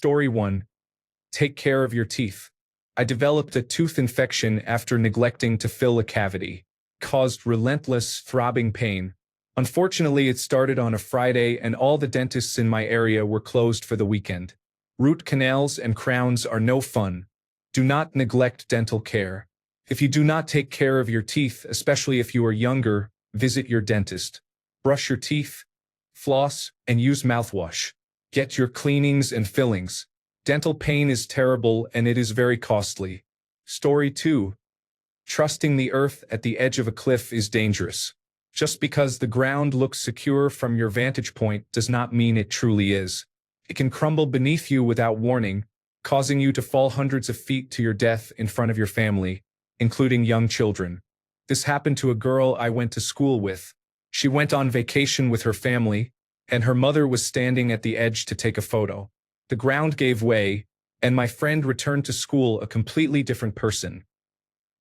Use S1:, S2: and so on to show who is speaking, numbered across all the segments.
S1: Story 1. Take care of your teeth. I developed a tooth infection after neglecting to fill a cavity. Caused relentless, throbbing pain. Unfortunately, it started on a Friday and all the dentists in my area were closed for the weekend. Root canals and crowns are no fun. Do not neglect dental care. If you do not take care of your teeth, especially if you are younger, visit your dentist. Brush your teeth, floss, and use mouthwash. Get your cleanings and fillings. Dental pain is terrible and it is very costly. Story 2. Trusting the earth at the edge of a cliff is dangerous. Just because the ground looks secure from your vantage point does not mean it truly is. It can crumble beneath you without warning, causing you to fall hundreds of feet to your death in front of your family, including young children. This happened to a girl I went to school with. She went on vacation with her family, and her mother was standing at the edge to take a photo. The ground gave way, and my friend returned to school a completely different person.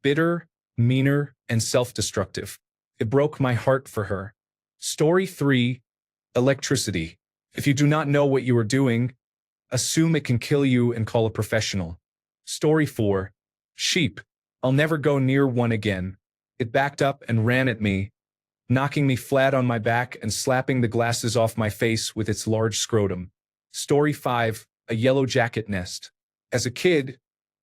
S1: Bitter, meaner, and self-destructive. It broke my heart for her. Story 3. Electricity. If you do not know what you are doing, assume it can kill you and call a professional. Story 4. Sheep. I'll never go near one again. It backed up and ran at me, knocking me flat on my back and slapping the glasses off my face with its large scrotum. Story 5. A yellow jacket nest. As a kid,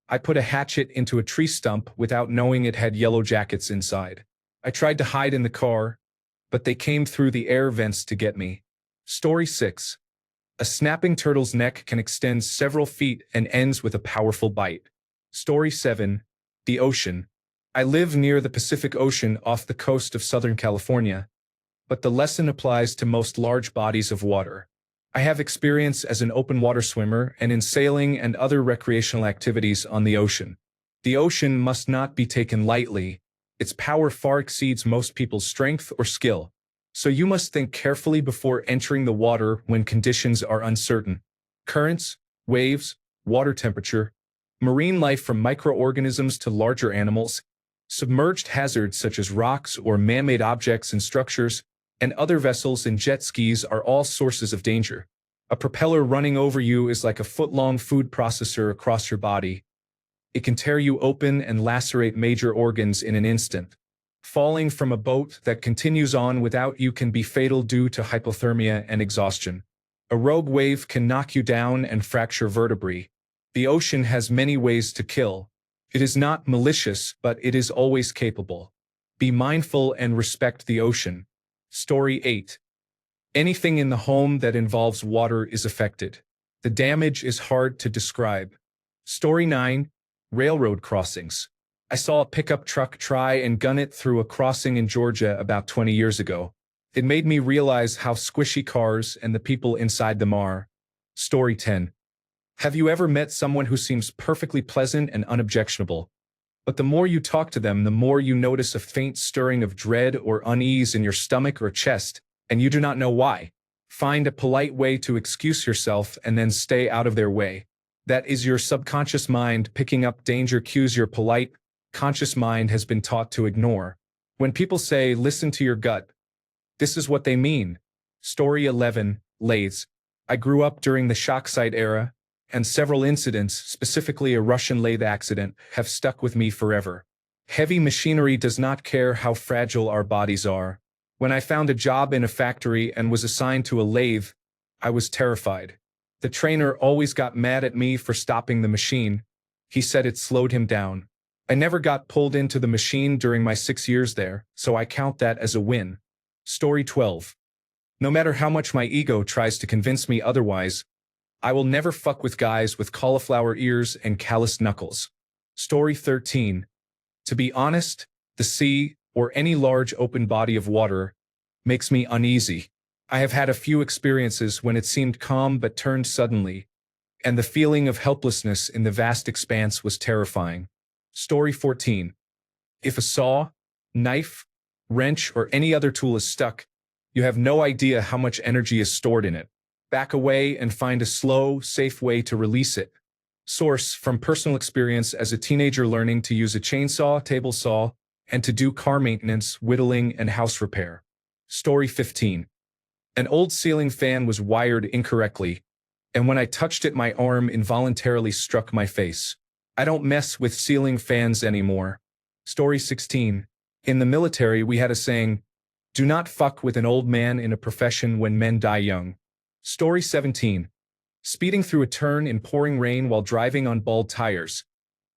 S1: I put a hatchet into a tree stump without knowing it had yellow jackets inside. I tried to hide in the car, but they came through the air vents to get me. Story 6. A snapping turtle's neck can extend several feet and ends with a powerful bite. Story 7. The ocean. I live near the Pacific Ocean off the coast of Southern California, but the lesson applies to most large bodies of water. I have experience as an open water swimmer and in sailing and other recreational activities on the ocean. The ocean must not be taken lightly. Its power far exceeds most people's strength or skill, so you must think carefully before entering the water when conditions are uncertain. Currents, waves, water temperature, marine life from microorganisms to larger animals, submerged hazards such as rocks or man-made objects and structures, and other vessels and jet skis are all sources of danger. A propeller running over you is like a foot-long food processor across your body. It can tear you open and lacerate major organs in an instant. Falling from a boat that continues on without you can be fatal due to hypothermia and exhaustion. A rogue wave can knock you down and fracture vertebrae. The ocean has many ways to kill. It is not malicious, but it is always capable. Be mindful and respect the ocean. Story 8. Anything in the home that involves water is affected. The damage is hard to describe. Story 9. Railroad crossings. I saw a pickup truck try and gun it through a crossing in Georgia about 20 years ago. It made me realize how squishy cars and the people inside them are. Story 10. Have you ever met someone who seems perfectly pleasant and unobjectionable, but the more you talk to them, the more you notice a faint stirring of dread or unease in your stomach or chest, and you do not know why? Find a polite way to excuse yourself and then stay out of their way. That is your subconscious mind picking up danger cues your polite, conscious mind has been taught to ignore. When people say, listen to your gut, this is what they mean. Story 11. Lathes. I grew up during the shock site era, and several incidents, specifically a Russian lathe accident, have stuck with me forever. Heavy machinery does not care how fragile our bodies are. When I found a job in a factory and was assigned to a lathe, I was terrified. The trainer always got mad at me for stopping the machine. He said it slowed him down. I never got pulled into the machine during my 6 years there, so I count that as a win. Story 12. No matter how much my ego tries to convince me otherwise, I will never fuck with guys with cauliflower ears and calloused knuckles. Story 13. To be honest, the sea, or any large open body of water, makes me uneasy. I have had a few experiences when it seemed calm but turned suddenly, and the feeling of helplessness in the vast expanse was terrifying. Story 14. If a saw, knife, wrench, or any other tool is stuck, you have no idea how much energy is stored in it. Back away and find a slow, safe way to release it. Source: from personal experience as a teenager learning to use a chainsaw, table saw, and to do car maintenance, whittling, and house repair. Story 15. An old ceiling fan was wired incorrectly, and when I touched it, my arm involuntarily struck my face. I don't mess with ceiling fans anymore. Story 16. In the military, we had a saying, do not fuck with an old man in a profession when men die young. Story 17. Speeding through a turn in pouring rain while driving on bald tires.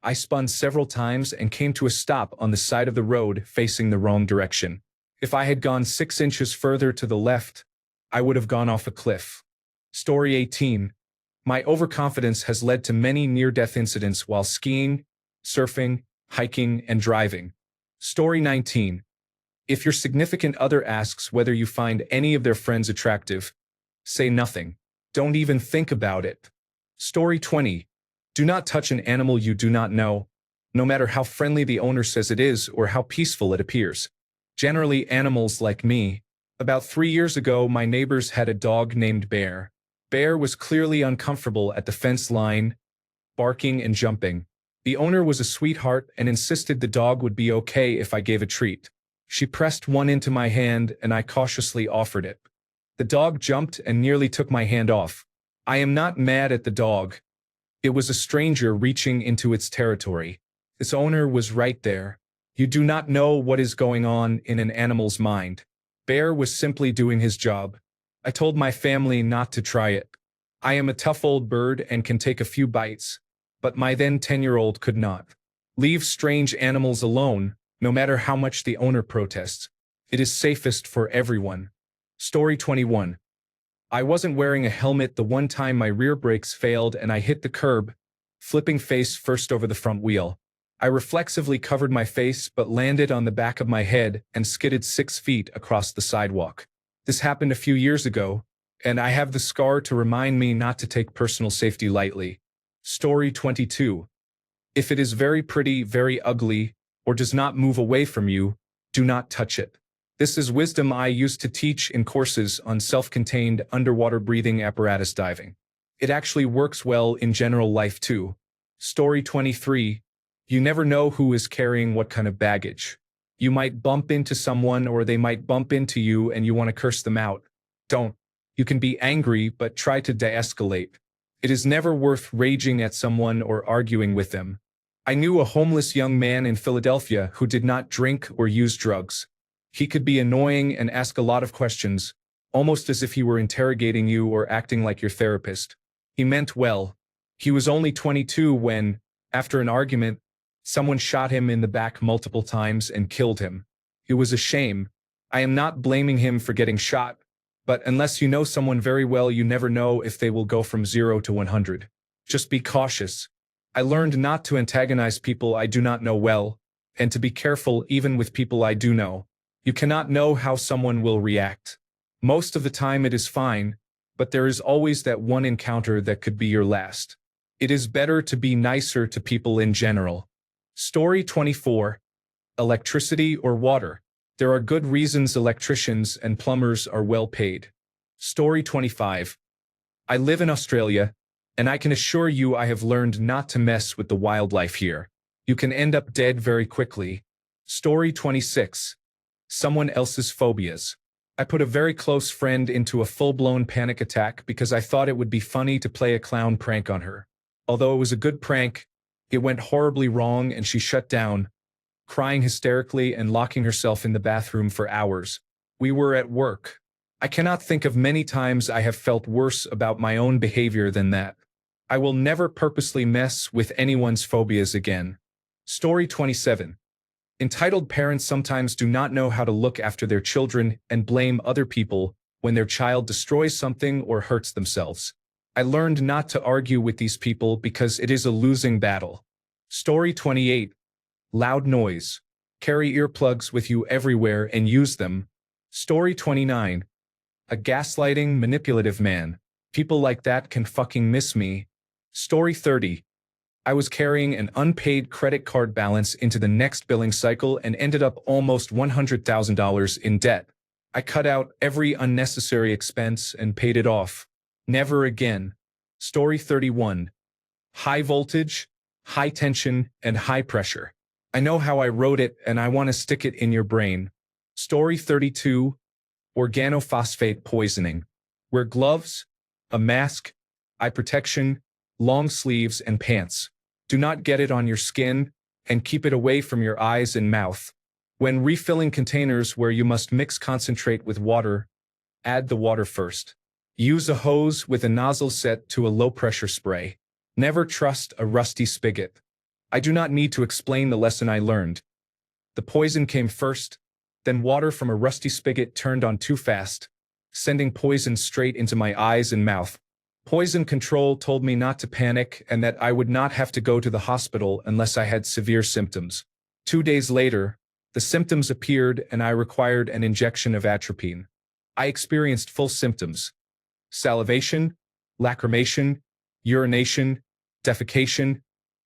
S1: I spun several times and came to a stop on the side of the road facing the wrong direction. If I had gone 6 inches further to the left, I would have gone off a cliff. Story 18. My overconfidence has led to many near-death incidents while skiing, surfing, hiking, and driving. Story 19. If your significant other asks whether you find any of their friends attractive, say nothing. Don't even think about it. Story 20. Do not touch an animal you do not know, no matter how friendly the owner says it is or how peaceful it appears. Generally, animals like me. About 3 years ago, my neighbors had a dog named Bear. Bear was clearly uncomfortable at the fence line, barking and jumping. The owner was a sweetheart and insisted the dog would be okay if I gave a treat. She pressed one into my hand and I cautiously offered it. The dog jumped and nearly took my hand off. I am not mad at the dog. It was a stranger reaching into its territory. Its owner was right there. You do not know what is going on in an animal's mind. Bear was simply doing his job. I told my family not to try it. I am a tough old bird and can take a few bites, but my then 10-year-old could not. Leave strange animals alone, no matter how much the owner protests. It is safest for everyone. Story 21. I wasn't wearing a helmet the one time my rear brakes failed and I hit the curb, flipping face first over the front wheel. I reflexively covered my face but landed on the back of my head and skidded 6 feet across the sidewalk. This happened a few years ago, and I have the scar to remind me not to take personal safety lightly. Story 22. If it is very pretty, very ugly, or does not move away from you, do not touch it. This is wisdom I used to teach in courses on self-contained underwater breathing apparatus diving. It actually works well in general life too. Story 23. You never know who is carrying what kind of baggage. You might bump into someone or they might bump into you and you want to curse them out. Don't. You can be angry, but try to de-escalate. It is never worth raging at someone or arguing with them. I knew a homeless young man in Philadelphia who did not drink or use drugs. He could be annoying and ask a lot of questions, almost as if he were interrogating you or acting like your therapist. He meant well. He was only 22 when, after an argument, someone shot him in the back multiple times and killed him. It was a shame. I am not blaming him for getting shot, but unless you know someone very well, you never know if they will go from 0 to 100. Just be cautious. I learned not to antagonize people I do not know well, and to be careful even with people I do know. You cannot know how someone will react. Most of the time it is fine, but there is always that one encounter that could be your last. It is better to be nicer to people in general. Story 24. Electricity or water. There are good reasons electricians and plumbers are well paid. Story 25. I live in Australia, and I can assure you I have learned not to mess with the wildlife here. You can end up dead very quickly. Story 26. Someone else's phobias. I put a very close friend into a full-blown panic attack because I thought it would be funny to play a clown prank on her. Although it was a good prank, it went horribly wrong and she shut down, crying hysterically and locking herself in the bathroom for hours. We were at work. I cannot think of many times I have felt worse about my own behavior than that. I will never purposely mess with anyone's phobias again. Story 27. Entitled parents sometimes do not know how to look after their children and blame other people when their child destroys something or hurts themselves. I learned not to argue with these people because it is a losing battle. Story 28. Loud noise. Carry earplugs with you everywhere and use them. Story 29. A gaslighting, manipulative man. People like that can fucking miss me. Story 30. I was carrying an unpaid credit card balance into the next billing cycle and ended up almost $100,000 in debt. I cut out every unnecessary expense and paid it off. Never again. Story 31. High voltage, high tension, and high pressure. I know how I wrote it and I want to stick it in your brain. Story 32. Organophosphate poisoning. Wear gloves, a mask, eye protection, long sleeves, and pants. Do not get it on your skin, and keep it away from your eyes and mouth. When refilling containers where you must mix concentrate with water, add the water first. Use a hose with a nozzle set to a low-pressure spray. Never trust a rusty spigot. I do not need to explain the lesson I learned. The poison came first, then water from a rusty spigot turned on too fast, sending poison straight into my eyes and mouth. Poison control told me not to panic and that I would not have to go to the hospital unless I had severe symptoms. 2 days later, the symptoms appeared and I required an injection of atropine. I experienced full symptoms: salivation, lacrimation, urination, defecation,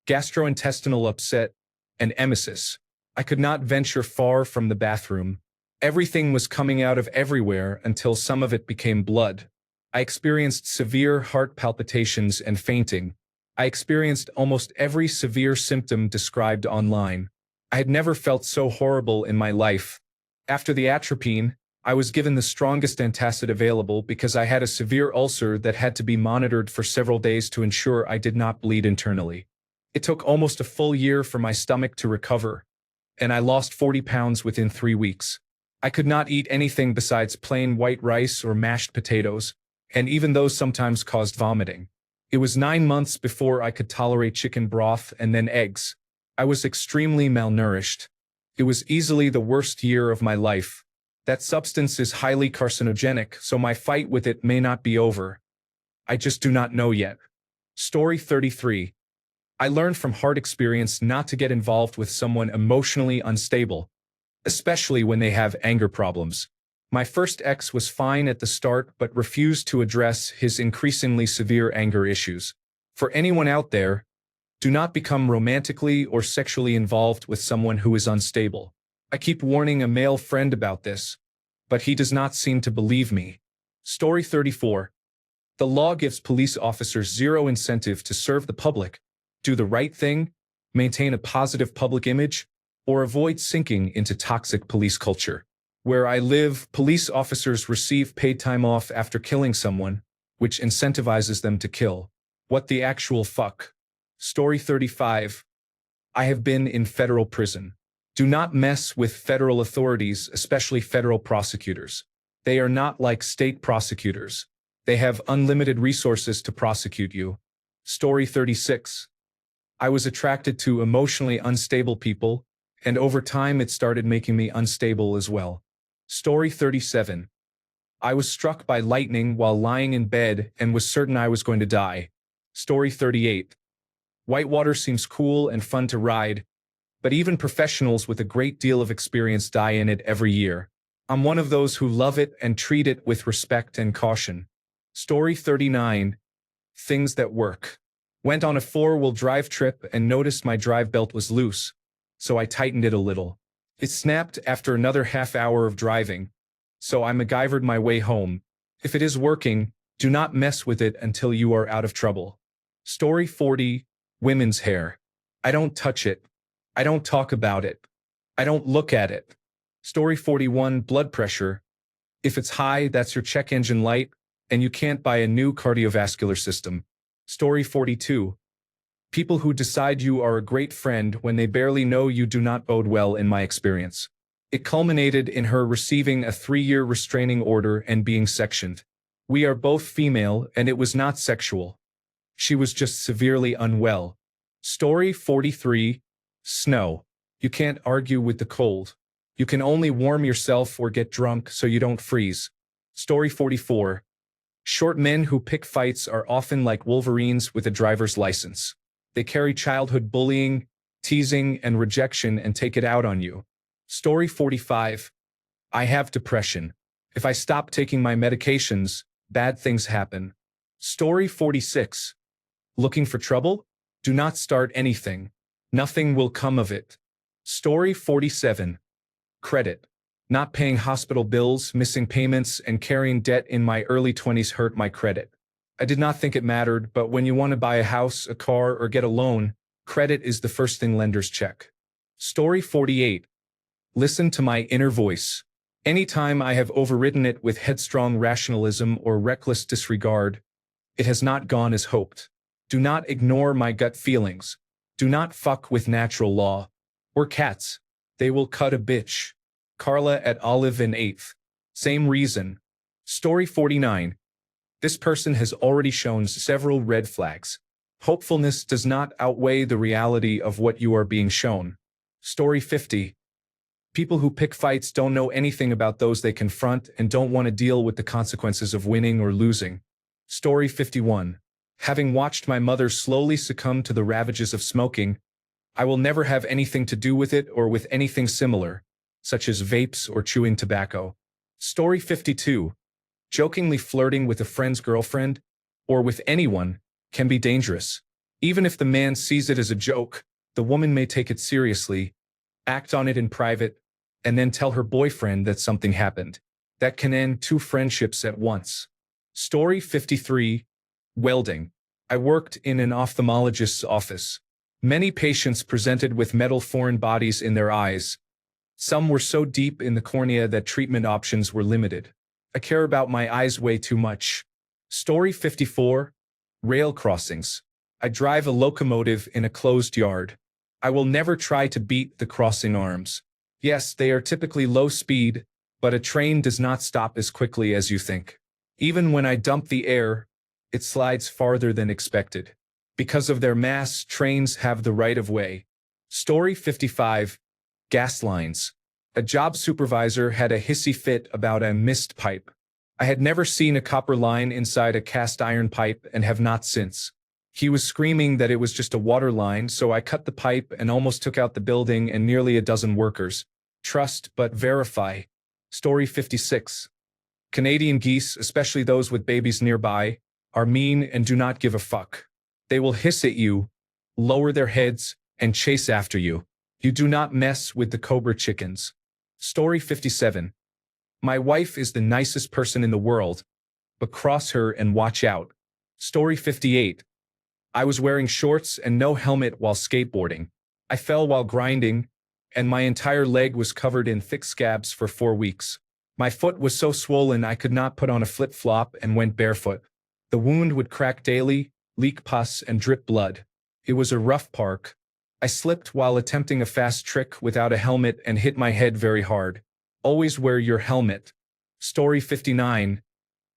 S1: gastrointestinal upset, and emesis. I could not venture far from the bathroom. Everything was coming out of everywhere until some of it became blood. I experienced severe heart palpitations and fainting. I experienced almost every severe symptom described online. I had never felt so horrible in my life. After the atropine, I was given the strongest antacid available because I had a severe ulcer that had to be monitored for several days to ensure I did not bleed internally. It took almost a full year for my stomach to recover, and I lost 40 pounds within 3 weeks. I could not eat anything besides plain white rice or mashed potatoes, and even those sometimes caused vomiting. It was 9 months before I could tolerate chicken broth and then eggs. I was extremely malnourished. It was easily the worst year of my life. That substance is highly carcinogenic, so my fight with it may not be over. I just do not know yet. Story 33. I learned from hard experience not to get involved with someone emotionally unstable, especially when they have anger problems. My first ex was fine at the start but refused to address his increasingly severe anger issues. For anyone out there, do not become romantically or sexually involved with someone who is unstable. I keep warning a male friend about this, but he does not seem to believe me. Story 34. The law gives police officers zero incentive to serve the public, do the right thing, maintain a positive public image, or avoid sinking into toxic police culture. Where I live, police officers receive paid time off after killing someone, which incentivizes them to kill. What the actual fuck? Story 35. I have been in federal prison. Do not mess with federal authorities, especially federal prosecutors. They are not like state prosecutors. They have unlimited resources to prosecute you. Story 36. I was attracted to emotionally unstable people, and over time it started making me unstable as well. Story 37. I was struck by lightning while lying in bed and was certain I was going to die. Story 38. Whitewater seems cool and fun to ride, but even professionals with a great deal of experience die in it every year. I'm one of those who love it and treat it with respect and caution. Story 39. Things that work. Went on a 4-wheel drive trip and noticed my drive belt was loose, so I tightened it a little. It snapped after another half hour of driving, so I MacGyvered my way home. If it is working, do not mess with it until you are out of trouble. Story 40. Women's hair. I don't touch it. I don't talk about it. I don't look at it. Story 41. Blood pressure. If it's high, that's your check engine light, and you can't buy a new cardiovascular system. Story 42. People who decide you are a great friend when they barely know you do not bode well in my experience. It culminated in her receiving a 3-year restraining order and being sectioned. We are both female, and it was not sexual. She was just severely unwell. Story 43. Snow. You can't argue with the cold. You can only warm yourself or get drunk so you don't freeze. Story 44. Short men who pick fights are often like Wolverines with a driver's license. They carry childhood bullying, teasing, and rejection and take it out on you. Story 45. I have depression. If I stop taking my medications, bad things happen. Story 46. Looking for trouble? Do not start anything. Nothing will come of it. Story 47. Credit. Not paying hospital bills, missing payments, and carrying debt in my early 20s hurt my credit. I did not think it mattered, but when you want to buy a house, a car, or get a loan, credit is the first thing lenders check. Story 48. Listen to my inner voice. Anytime I have overridden it with headstrong rationalism or reckless disregard, It has not gone as hoped. Do not ignore my gut feelings. Do not fuck with natural law. Or cats. They will cut a bitch. Carla at Olive and 8th. Same reason. Story 49. This person has already shown several red flags. Hopefulness does not outweigh the reality of what you are being shown. Story 50. People who pick fights don't know anything about those they confront and don't want to deal with the consequences of winning or losing. Story 51. Having watched my mother slowly succumb to the ravages of smoking, I will never have anything to do with it or with anything similar, such as vapes or chewing tobacco. Story 52. Jokingly flirting with a friend's girlfriend, or with anyone, can be dangerous. Even if the man sees it as a joke, the woman may take it seriously, act on it in private, and then tell her boyfriend that something happened. That can end 2 friendships at once. Story 53. Welding. I worked in an ophthalmologist's office. Many patients presented with metal foreign bodies in their eyes. Some were so deep in the cornea that treatment options were limited. I care about my eyes way too much. Story 54. Rail crossings. I drive a locomotive in a closed yard. I will never try to beat the crossing arms. Yes, they are typically low speed, but a train does not stop as quickly as you think. Even when I dump the air, it slides farther than expected. Because of their mass, trains have the right of way. Story 55. Gas lines. A job supervisor had a hissy fit about a missed pipe. I had never seen a copper line inside a cast iron pipe and have not since. He was screaming that it was just a water line, so I cut the pipe and almost took out the building and nearly a dozen workers. Trust but verify. Story 56. Canadian geese, especially those with babies nearby, are mean and do not give a fuck. They will hiss at you, lower their heads, and chase after you. You do not mess with the cobra chickens. Story 57. My wife is the nicest person in the world, but cross her and watch out. Story 58. I was wearing shorts and no helmet while skateboarding. I fell while grinding, and my entire leg was covered in thick scabs for 4 weeks. My foot was so swollen I could not put on a flip-flop and went barefoot. The wound would crack daily, leak pus, and drip blood. It was a rough park. I slipped while attempting a fast trick without a helmet and hit my head very hard. Always wear your helmet. Story 59.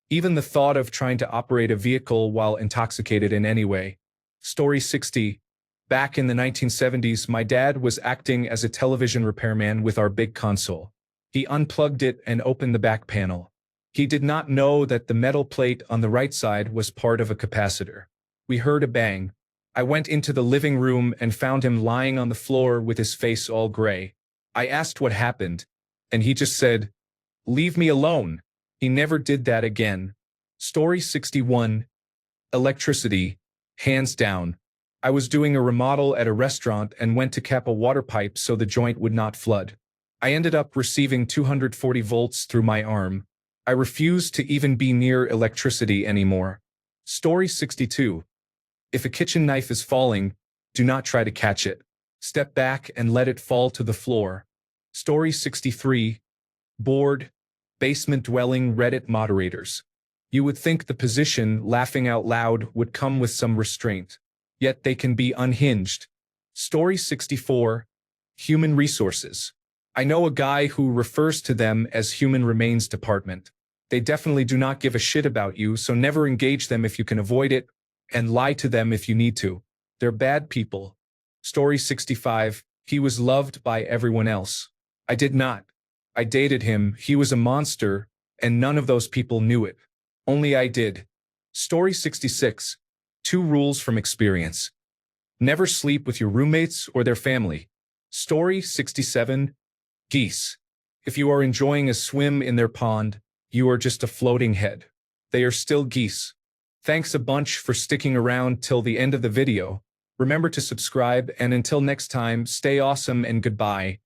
S1: Even the thought of trying to operate a vehicle while intoxicated in any way. Story 60. Back in the 1970s, my dad was acting as a television repairman with our big console. He unplugged it and opened the back panel. He did not know that the metal plate on the right side was part of a capacitor. We heard a bang. I went into the living room and found him lying on the floor with his face all gray. I asked what happened, and he just said, "Leave me alone." He never did that again. Story 61. Electricity. Hands down. I was doing a remodel at a restaurant and went to cap a water pipe so the joint would not flood. I ended up receiving 240 volts through my arm. I refused to even be near electricity anymore. Story 62. If a kitchen knife is falling, do not try to catch it. Step back and let it fall to the floor. Story 63. Bored, basement-dwelling Reddit moderators. You would think the position, laughing out loud, would come with some restraint. Yet they can be unhinged. Story 64. Human resources. I know a guy who refers to them as Human Remains Department. They definitely do not give a shit about you, so never engage them if you can avoid it, and lie to them if you need to. They're bad people. Story 65. He was loved by everyone else. I did not. I dated him, he was a monster, and none of those people knew it. Only I did. Story 66. 2 rules from experience. Never sleep with your roommates or their family. Story 67. Geese. If you are enjoying a swim in their pond, you are just a floating head. They are still geese. Thanks a bunch for sticking around till the end of the video. Remember to subscribe, and until next time, stay awesome and goodbye.